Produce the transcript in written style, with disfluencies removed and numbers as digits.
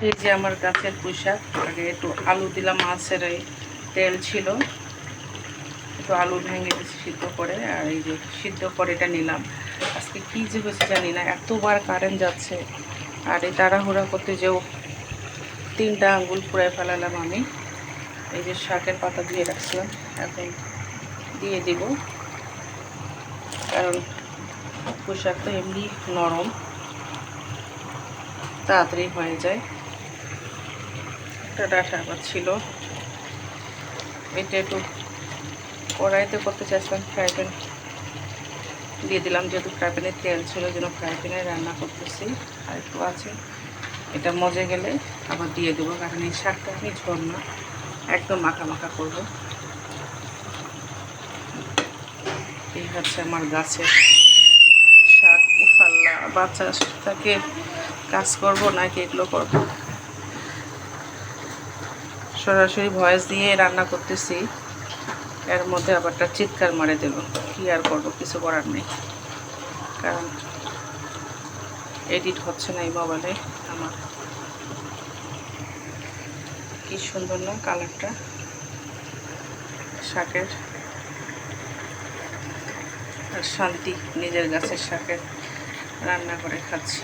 এই যে আমার গাছের পুঁইশাক, আগে একটু আলু দিলাম, মাছের এই তেল ছিল, একটু আলু ভেঙে দিয়েছি সিদ্ধ করে, আর এই যে সিদ্ধ করে এটা নিলাম। আজকে কী যে হয়েছে জানি না, এতবার কারেন্ট যাচ্ছে, আর এই তাড়াহুড়া করতে যেও 3টা আঙ্গুল পুড়ায় ফেলালাম আমি। এই যে শাকের পাতা ধুয়ে রাখছিলাম, এখন দিয়ে দিব, কারণ পুঁইশাক তো এমনি নরম, তাড়াতাড়ি হয়ে যায়। একটা ডাঁটা আবার ছিল, এটা একটু কড়াইতে করতে চাইছিলাম, ফ্রাই প্যান দিয়ে দিলাম, যেহেতু ফ্রাই প্যানের তেল ছিল যেন ফ্রাই প্যানে রান্না করতেছি। আর একটু আছে, এটা মজে গেলে আবার দিয়ে দেবো, কারণ এই শাকটা আমি ঝোল না, একদম মাখা মাখা করবো। এই হচ্ছে আমার গাছের শাক। উফাল্লা, বাচ্চাটাকে কাজ করব নাকি এগুলো করবো, সরাসরি ভয়েস দিয়ে রান্না করতেছি, এর মধ্যে আবার একটা চিৎকার মারে দেব, কি আর করবো, কিছু করার নেই, কারণ এডিট হচ্ছে না এই মোবাইলে আমার। কি সুন্দর না কালারটা শাকের, আর শান্তি নিজের গাছের শাকের রান্না করে খাচ্ছি।